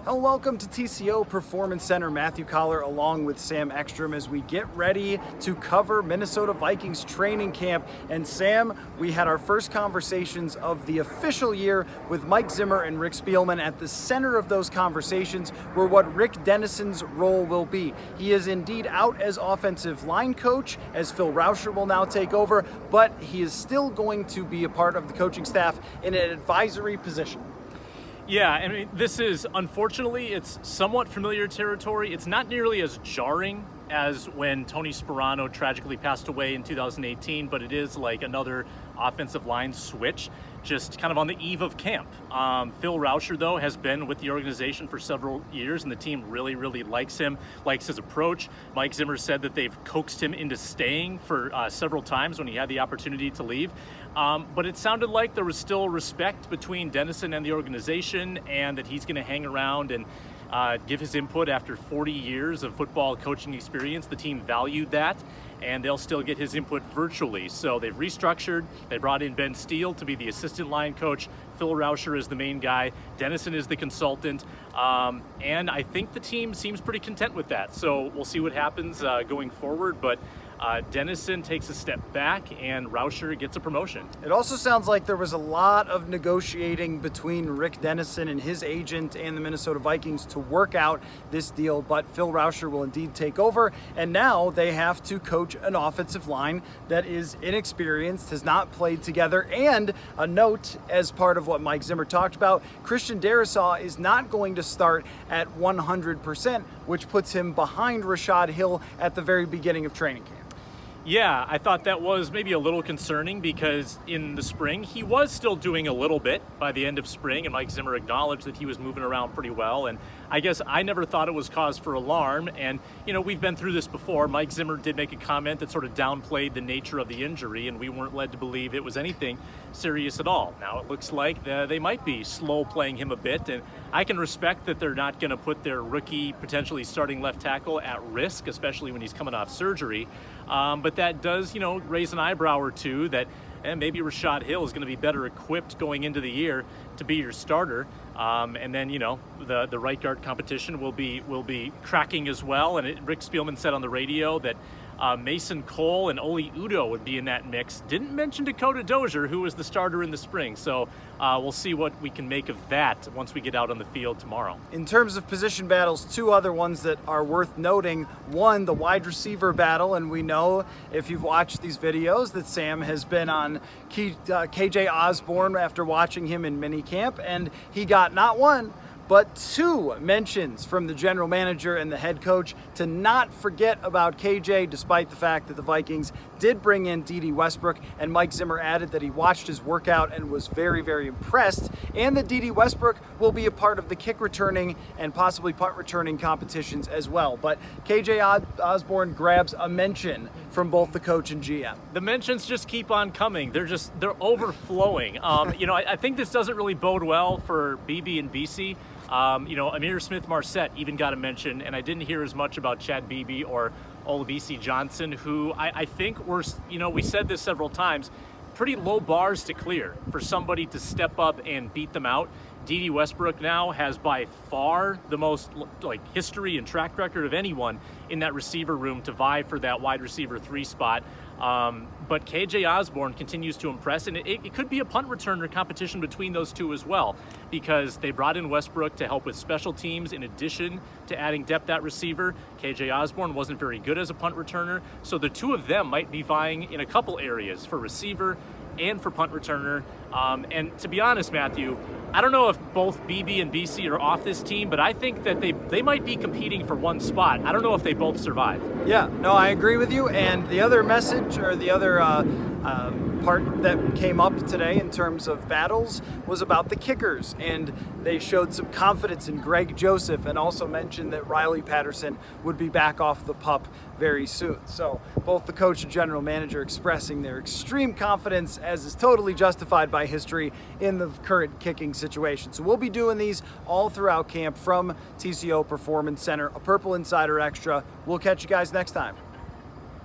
And welcome to TCO Performance Center. Matthew Coller along with Sam Ekstrom as we get ready to cover Minnesota Vikings training camp. And Sam, we had our first conversations of the official year with Mike Zimmer and Rick Spielman. At the center of those conversations were what Rick Dennison's role will be. He is indeed out as offensive line coach, as Phil Rauscher will now take over, but he is still going to be a part of the coaching staff in an advisory position. Yeah, I mean, this is, unfortunately, it's somewhat familiar territory. It's not nearly as jarring as when Tony Sperano tragically passed away in 2018, but it is like another offensive line switch, just kind of on the eve of camp. Phil Rauscher, though, has been with the organization for several years, and the team really, really likes him, likes his approach. Mike Zimmer said that they've coaxed him into staying for several times when he had the opportunity to leave. But it sounded like there was still respect between Dennison and the organization, and that he's going to hang around and give his input after 40 years of football coaching experience. The team valued that, and they'll still get his input virtually. So they've restructured. They brought in Ben Steele to be the assistant line coach. Phil Rauscher is the main guy. Dennison is the consultant. And I think the team seems pretty content with that. So we'll see what happens going forward. But Dennison takes a step back, and Rauscher gets a promotion. It also sounds like there was a lot of negotiating between Rick Dennison and his agent and the Minnesota Vikings to work out this deal, but Phil Rauscher will indeed take over, and now they have to coach an offensive line that is inexperienced, has not played together, and a note as part of what Mike Zimmer talked about, Christian Darrisaw is not going to start at 100%, which puts him behind Rashad Hill at the very beginning of training camp. Yeah, I thought that was maybe a little concerning because in the spring, he was still doing a little bit by the end of spring, and Mike Zimmer acknowledged that he was moving around pretty well. And I guess I never thought it was cause for alarm. And, you know, we've been through this before. Mike Zimmer did make a comment that sort of downplayed the nature of the injury, and we weren't led to believe it was anything serious at all. Now it looks like they might be slow playing him a bit, and I can respect that they're not going to put their rookie, potentially starting left tackle at risk, especially when he's coming off surgery. But that does, you know, raise an eyebrow or two that maybe Rashad Hill is going to be better equipped going into the year to be your starter. And then, you know, the right guard competition will be cracking as well. And Rick Spielman said on the radio that Mason Cole and Oli Udoh would be in that mix. Didn't mention Dakota Dozier, who was the starter in the spring. So we'll see what we can make of that once we get out on the field tomorrow. In terms of position battles, two other ones that are worth noting. One, the wide receiver battle, and we know if you've watched these videos that Sam has been on KJ Osborne after watching him in minicamp, and he got not one, but two mentions from the general manager and the head coach to not forget about KJ, despite the fact that the Vikings did bring in Dede Westbrook, and Mike Zimmer added that he watched his workout and was very, very impressed, and that Dede Westbrook will be a part of the kick returning and possibly punt returning competitions as well. But KJ Osborne grabs a mention from both the coach and GM. The mentions just keep on coming. They're overflowing. You know, I think this doesn't really bode well for BB and BC. You know, Amir Smith-Marset even got a mention, and I didn't hear as much about Chad Beebe or Olabisi Johnson, who I think were, you know, we said this several times, pretty low bars to clear for somebody to step up and beat them out. Dede Westbrook now has by far the most history and track record of anyone in that receiver room to vie for that wide receiver 3 spot. But KJ Osborne continues to impress, and it could be a punt returner competition between those two as well, because they brought in Westbrook to help with special teams in addition to adding depth at receiver. KJ Osborne wasn't very good as a punt returner, so the two of them might be vying in a couple areas for receiver and for punt returner. And to be honest, Matthew, I don't know if both BB and BC are off this team, but I think that they might be competing for one spot. I don't know if they both survive. Yeah, no, I agree with you. And the other message, or the other part that came up today in terms of battles, was about the kickers. And they showed some confidence in Greg Joseph, and also mentioned that Riley Patterson would be back off the pup very soon. So both the coach and general manager expressing their extreme confidence, as is totally justified by history, in the current kicking situation. So we'll be doing these all throughout camp from TCO Performance Center, a Purple Insider Extra. We'll catch you guys next time.